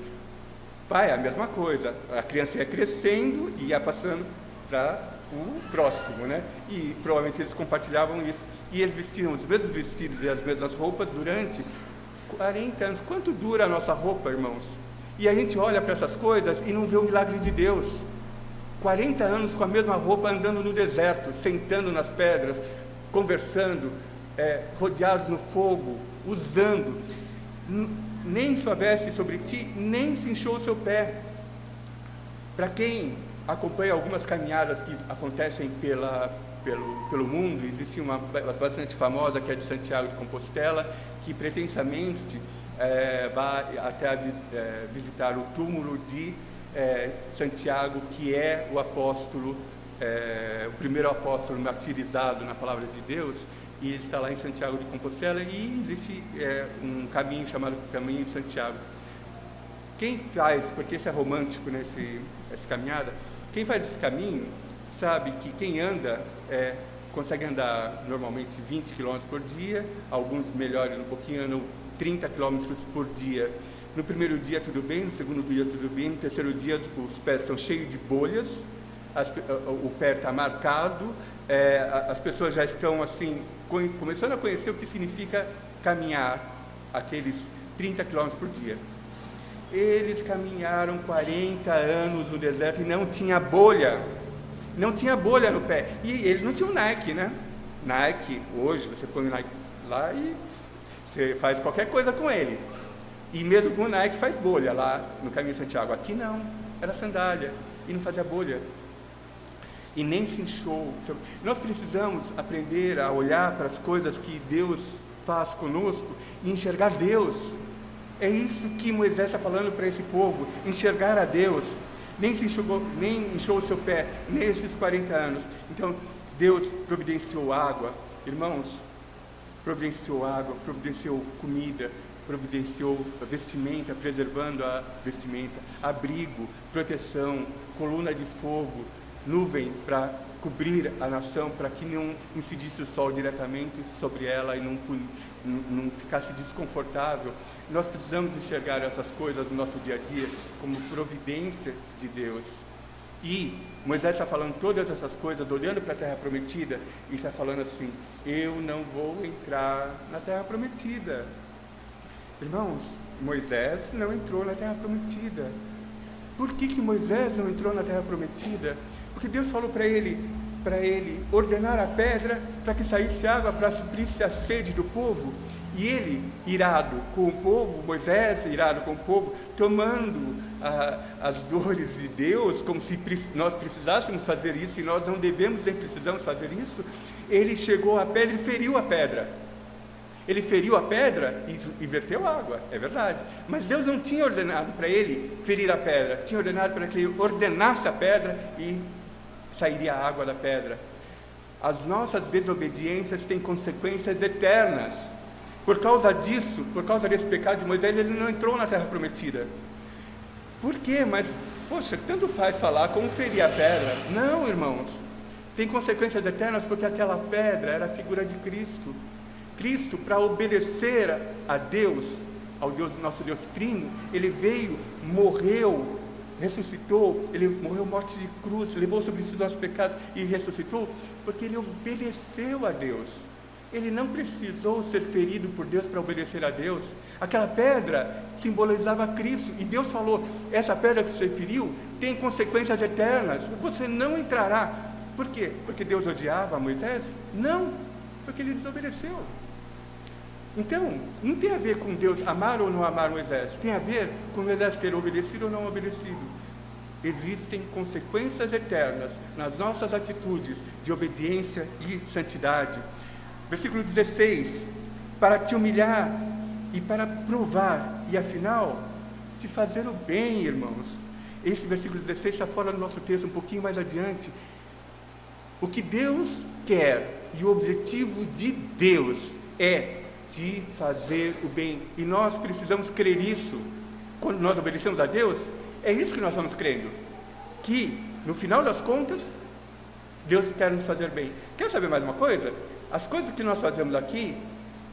Pai, é a mesma coisa, a criança ia crescendo e ia passando para o próximo, né? E provavelmente eles compartilhavam isso. E eles vestiam os mesmos vestidos e as mesmas roupas durante 40 anos. Quanto dura a nossa roupa, irmãos? E a gente olha para essas coisas e não vê o milagre de Deus. 40 anos com a mesma roupa, andando no deserto, sentando nas pedras, conversando, rodeados no fogo, usando. Nem sua veste sobre ti, nem se inchou o seu pé. Para quem acompanha algumas caminhadas que acontecem pelo mundo, existe uma bastante famosa, que é de Santiago de Compostela, que pretensamente vai até visitar o túmulo de Santiago, que é o apóstolo, o primeiro apóstolo martirizado na palavra de Deus, e ele está lá em Santiago de Compostela, e existe um caminho chamado Caminho de Santiago. Quem faz, porque esse é romântico, né, essa caminhada, quem faz esse caminho sabe que quem anda consegue andar normalmente 20 km por dia, alguns melhores um pouquinho, andam 30 km por dia. No primeiro dia tudo bem, no segundo dia tudo bem, no terceiro dia os pés estão cheios de bolhas, o pé está marcado, as pessoas já estão assim, começando a conhecer o que significa caminhar aqueles 30 km por dia. Eles caminharam 40 anos no deserto e não tinha bolha no pé. E eles não tinham Nike, né? Nike, hoje, você põe o Nike lá e você faz qualquer coisa com ele. E mesmo com o Nike faz bolha lá no Caminho de Santiago. Aqui não, era sandália e não fazia bolha. E nem se inchou. Nós precisamos aprender a olhar para as coisas que Deus faz conosco e enxergar Deus. É isso que Moisés está falando para esse povo, enxergar a Deus. Nem inchou o seu pé nesses 40 anos. Então, Deus providenciou água. Irmãos, providenciou água, providenciou comida, providenciou vestimenta, preservando a vestimenta, abrigo, proteção, coluna de fogo, nuvem para cobrir a nação para que não incidisse o sol diretamente sobre ela e não ficasse desconfortável. Nós precisamos enxergar essas coisas no nosso dia a dia como providência de Deus. E Moisés está falando todas essas coisas, olhando para a terra prometida, e está falando assim: eu não vou entrar na terra prometida. Irmãos, Moisés não entrou na terra prometida. Por que Moisés não entrou na terra prometida? Porque Deus falou para ele ordenar a pedra para que saísse água para suprir-se a sede do povo. E ele, irado com o povo, Moisés, irado com o povo, tomando as dores de Deus, como se nós precisássemos fazer isso, e nós não devemos nem precisamos fazer isso, ele chegou à pedra e feriu a pedra. Ele feriu a pedra e verteu água, é verdade. Mas Deus não tinha ordenado para ele ferir a pedra, tinha ordenado para que ele ordenasse a pedra e sairia a água da pedra. As nossas desobediências têm consequências eternas. Por causa disso, por causa desse pecado de Moisés, ele não entrou na terra prometida. Por quê? Mas, poxa, tanto faz falar como ferir a pedra. Não, irmãos, tem consequências eternas, porque aquela pedra era a figura de Cristo. Cristo, para obedecer a Deus, ao Deus, nosso Deus Trino, ele veio, morreu, ressuscitou, ele morreu morte de cruz, levou sobre si os nossos pecados e ressuscitou, porque ele obedeceu a Deus. Ele não precisou ser ferido por Deus para obedecer a Deus. Aquela pedra simbolizava Cristo, e Deus falou: essa pedra que você feriu tem consequências eternas, você não entrará. Por quê? Porque Deus odiava Moisés? Não, porque ele desobedeceu. Então, não tem a ver com Deus amar ou não amar Moisés, tem a ver com Moisés ter obedecido ou não obedecido. Existem consequências eternas nas nossas atitudes de obediência e santidade. Versículo 16: para te humilhar e para provar, e afinal, te fazer o bem, irmãos. Esse versículo 16 está fora do nosso texto, um pouquinho mais adiante. O que Deus quer e o objetivo de Deus é de fazer o bem, e nós precisamos crer isso. Quando nós obedecemos a Deus, é isso que nós estamos crendo, que no final das contas Deus quer nos fazer bem. Quer saber mais uma coisa? As coisas que nós fazemos aqui,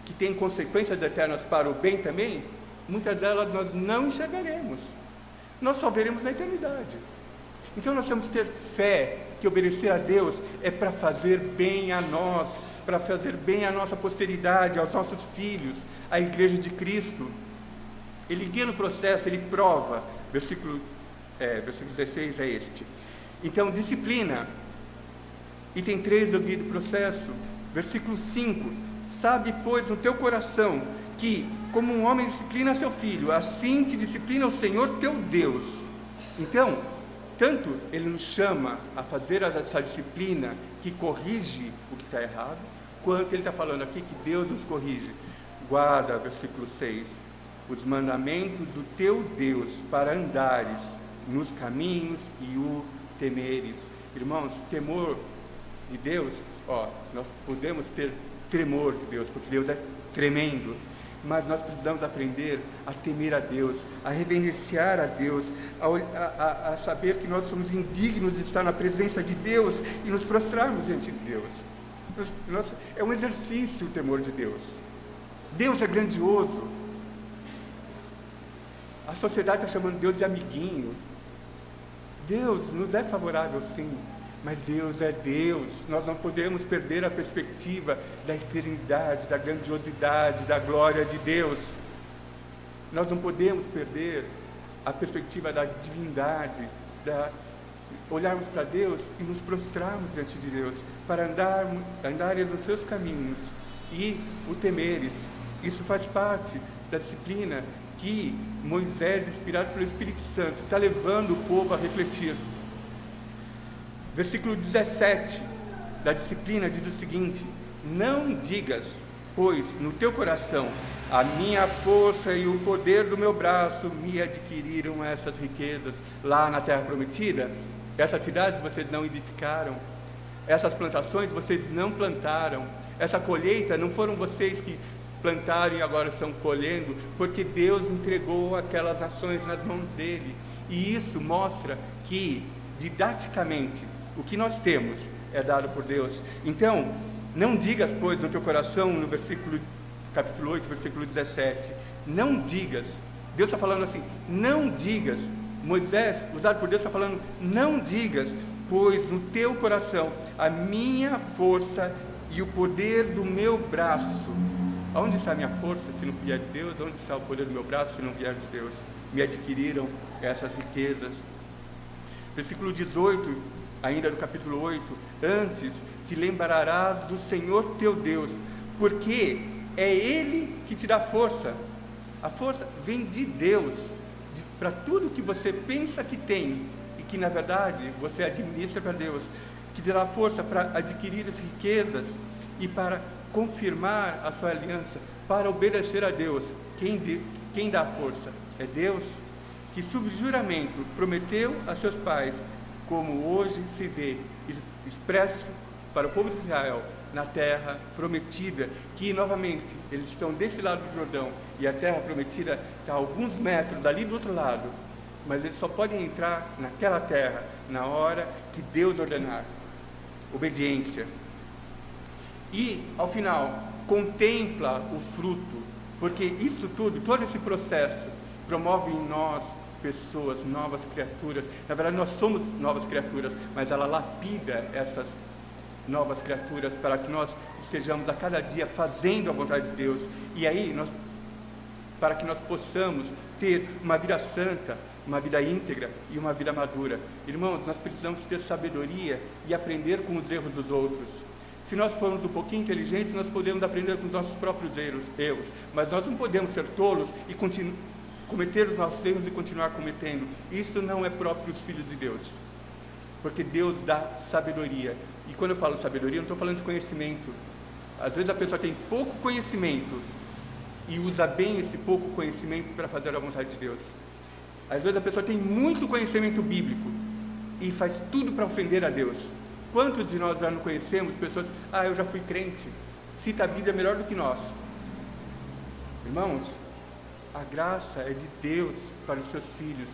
que têm consequências eternas para o bem também, muitas delas nós não enxergaremos, nós só veremos na eternidade. Então nós temos que ter fé que obedecer a Deus é para fazer bem a nós, para fazer bem à nossa posteridade, aos nossos filhos, à igreja de Cristo. Ele guia no processo, ele prova. Versículo 16 é este. Então, disciplina. Item 3 do guia do processo. Versículo 5. Sabe, pois, no teu coração, que, como um homem disciplina seu filho, assim te disciplina o Senhor teu Deus. Então, tanto ele nos chama a fazer essa disciplina que corrige o que está errado, quanto ele está falando aqui que Deus nos corrige. Guarda, versículo 6, os mandamentos do teu Deus, para andares nos caminhos e o temeres. Irmãos, temor de Deus, nós podemos ter tremor de Deus, porque Deus é tremendo, mas nós precisamos aprender a temer a Deus, a reverenciar a Deus, a saber que nós somos indignos de estar na presença de Deus e nos prostrarmos diante de Deus. É um exercício o temor de Deus. Deus é grandioso. A sociedade está chamando Deus de amiguinho. Deus nos é favorável, sim, mas Deus é Deus. Nós não podemos perder a perspectiva da eternidade, da grandiosidade, da glória de Deus. Nós não podemos perder a perspectiva da divindade, olharmos para Deus e nos prostrarmos diante de Deus, para andares nos seus caminhos e o temeres. Isso faz parte da disciplina que Moisés, inspirado pelo Espírito Santo, está levando o povo a refletir. Versículo 17 da disciplina diz o seguinte: não digas, pois, no teu coração, a minha força e o poder do meu braço me adquiriram essas riquezas. Lá na terra prometida, essas cidades vocês não edificaram, essas plantações vocês não plantaram, essa colheita não foram vocês que plantaram e agora estão colhendo, porque Deus entregou aquelas nações nas mãos dele. E isso mostra que, didaticamente, O que nós temos é dado por Deus. Então, não digas, pois, no teu coração, no capítulo 8, versículo 17, não digas, Deus está falando assim, não digas, Moisés, usado por Deus, está falando, não digas, pois no teu coração, a minha força e o poder do meu braço. Aonde está a minha força, se não vier de Deus? Onde está o poder do meu braço, se não vier de Deus? Me adquiriram essas riquezas. Versículo 18, ainda do capítulo 8, antes te lembrarás do Senhor teu Deus, porque é Ele que te dá força. A força vem de Deus, para tudo que você pensa que tem, e que na verdade você administra para Deus, que te dá força para adquirir as riquezas, e para confirmar a sua aliança, para obedecer a Deus. Quem dá a força? É Deus, que sob juramento prometeu a seus pais, como hoje se vê expresso para o povo de Israel, na terra prometida, que novamente eles estão desse lado do Jordão, e a terra prometida está a alguns metros ali do outro lado, mas eles só podem entrar naquela terra na hora que Deus ordenar. Obediência. E ao final, contempla o fruto, porque isso tudo, todo esse processo promove em nós pessoas, novas criaturas. Na verdade nós somos novas criaturas, mas ela lapida essas novas criaturas para que nós estejamos a cada dia fazendo a vontade de Deus, e aí para que nós possamos ter uma vida santa, uma vida íntegra e uma vida madura. Irmãos, nós precisamos ter sabedoria e aprender com os erros dos outros. Se nós formos um pouquinho inteligentes, nós podemos aprender com os nossos próprios erros, mas nós não podemos ser tolos e cometer os nossos erros e continuar cometendo. Isso não é próprio dos filhos de Deus, porque Deus dá sabedoria. E quando eu falo sabedoria, eu não estou falando de conhecimento. Às vezes a pessoa tem pouco conhecimento e usa bem esse pouco conhecimento para fazer a vontade de Deus. Às vezes a pessoa tem muito conhecimento bíblico e faz tudo para ofender a Deus. Quantos de nós já não conhecemos pessoas, eu já fui crente, cita a Bíblia melhor do que nós? Irmãos, a graça é de Deus para os seus filhos.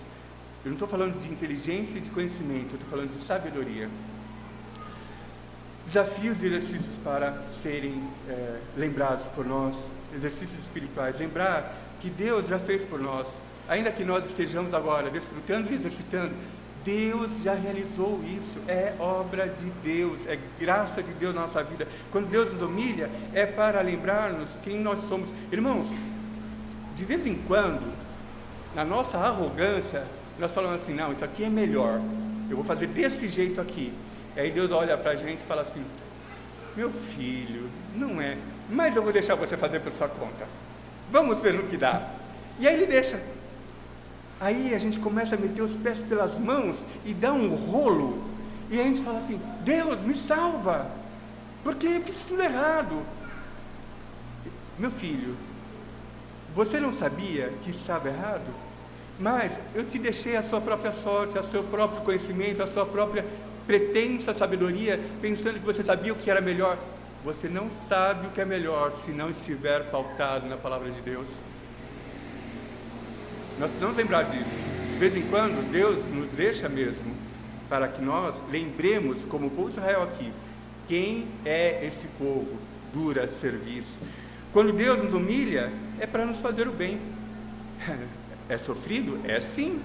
Eu não estou falando de inteligência e de conhecimento, eu estou falando de sabedoria. Desafios e exercícios para serem lembrados por nós, exercícios espirituais. Lembrar que Deus já fez por nós, ainda que nós estejamos agora desfrutando e exercitando, Deus já realizou isso, é obra de Deus, é graça de Deus na nossa vida. Quando Deus nos humilha, é para lembrar-nos quem nós somos. Irmãos, de vez em quando, na nossa arrogância, nós falamos assim, não, isso aqui é melhor, eu vou fazer desse jeito aqui. E aí Deus olha para a gente e fala assim, meu filho, não é, mas eu vou deixar você fazer por sua conta, vamos ver no que dá. E aí Ele deixa. Aí a gente começa a meter os pés pelas mãos e dá um rolo, e a gente fala assim, Deus, me salva, porque eu fiz tudo errado. Meu filho, você não sabia que estava errado? Mas eu te deixei a sua própria sorte, o seu próprio conhecimento, a sua própria pretensa sabedoria, pensando que você sabia o que era melhor. Você não sabe o que é melhor se não estiver pautado na palavra de Deus. Nós precisamos lembrar disso. De vez em quando, Deus nos deixa mesmo, para que nós lembremos, como o povo de Israel aqui, quem é este povo, dura serviço. Quando Deus nos humilha, é para nos fazer o bem. É sofrido? É sim,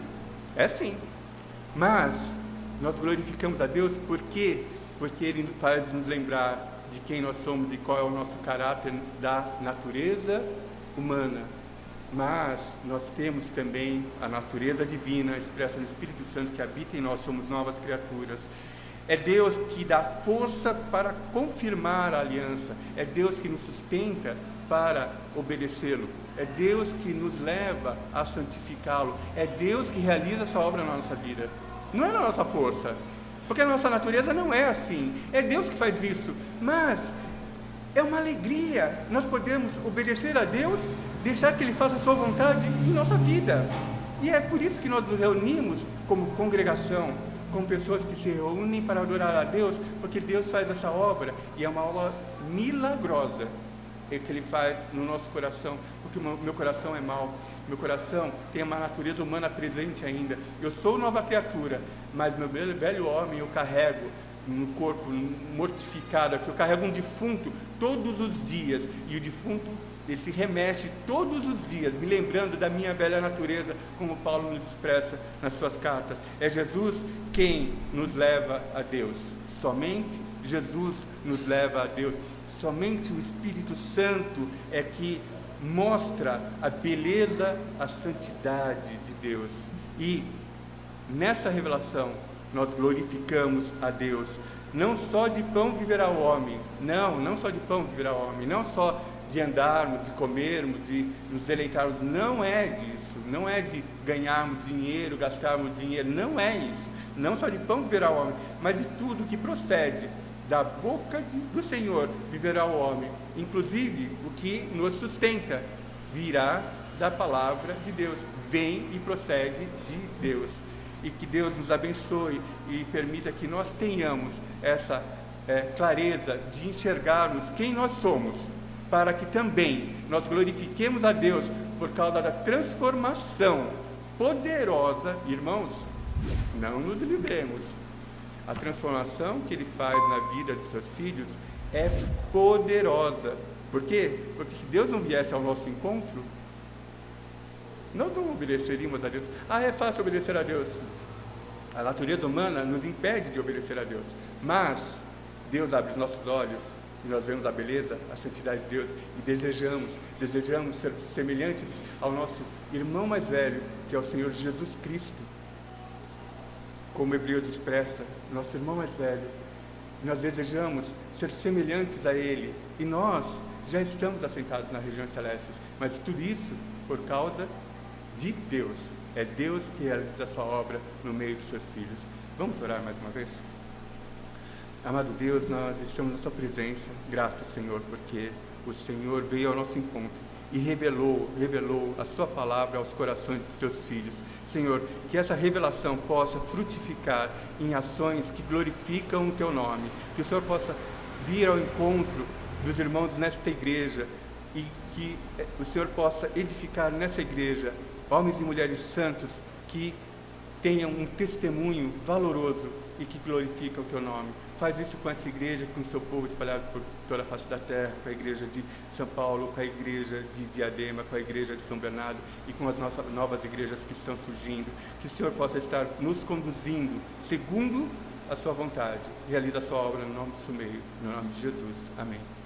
mas nós glorificamos a Deus porque Ele faz nos lembrar de quem nós somos e qual é o nosso caráter da natureza humana, mas nós temos também a natureza divina expressa no Espírito Santo que habita em nós, somos novas criaturas. É Deus que dá força para confirmar a aliança, é Deus que nos sustenta para obedecê-lo, é Deus que nos leva a santificá-lo, é Deus que realiza essa obra na nossa vida, não é na nossa força, porque a nossa natureza não é assim, é Deus que faz isso, mas é uma alegria, nós podemos obedecer a Deus, deixar que Ele faça a sua vontade em nossa vida, e é por isso que nós nos reunimos como congregação, com pessoas que se reúnem para adorar a Deus, porque Deus faz essa obra, e é uma obra milagrosa, que Ele faz no nosso coração, porque o meu coração é mau, meu coração tem uma natureza humana presente ainda, eu sou nova criatura, mas meu velho homem eu carrego no corpo mortificado, aqui eu carrego um defunto todos os dias, e o defunto ele se remexe todos os dias, me lembrando da minha velha natureza, como Paulo nos expressa nas suas cartas. É Jesus quem nos leva a Deus. Somente Jesus nos leva a Deus. Somente o Espírito Santo é que mostra a beleza, a santidade de Deus. E nessa revelação nós glorificamos a Deus. Não só de pão viverá o homem, não só de pão viverá o homem, não só de andarmos, de comermos, de nos deleitarmos, não é disso, não é de ganharmos dinheiro, gastarmos dinheiro, não é isso, não só de pão viverá o homem, mas de tudo que procede da boca do Senhor viverá o homem, inclusive o que nos sustenta, virá da palavra de Deus, vem e procede de Deus. E que Deus nos abençoe e permita que nós tenhamos essa clareza de enxergarmos quem nós somos, para que também nós glorifiquemos a Deus por causa da transformação poderosa. Irmãos, não nos livremos. A transformação que Ele faz na vida dos seus filhos é poderosa. Por quê? Porque se Deus não viesse ao nosso encontro, nós não obedeceríamos a Deus. É fácil obedecer a Deus. A natureza humana nos impede de obedecer a Deus. Mas Deus abre os nossos olhos e nós vemos a beleza, a santidade de Deus e desejamos ser semelhantes ao nosso irmão mais velho, que é o Senhor Jesus Cristo. Como Hebreus expressa, nosso irmão mais velho, nós desejamos ser semelhantes a Ele, e nós já estamos assentados nas regiões celestes, mas tudo isso por causa de Deus. É Deus que realiza a sua obra no meio dos seus filhos. Vamos orar mais uma vez? Amado Deus, nós estamos na sua presença, gratos, Senhor, porque o Senhor veio ao nosso encontro e revelou a sua palavra aos corações dos teus filhos. Senhor, que essa revelação possa frutificar em ações que glorificam o teu nome, que o Senhor possa vir ao encontro dos irmãos nesta igreja e que o Senhor possa edificar nessa igreja homens e mulheres santos que tenham um testemunho valoroso e que glorificam o teu nome. Faz isso com essa igreja, com o seu povo espalhado por toda a face da terra, com a igreja de São Paulo, com a igreja de Diadema, com a igreja de São Bernardo e com as nossas novas igrejas que estão surgindo. Que o Senhor possa estar nos conduzindo segundo a sua vontade. Realiza a sua obra no nome do seu meio, no nome de Jesus. Amém.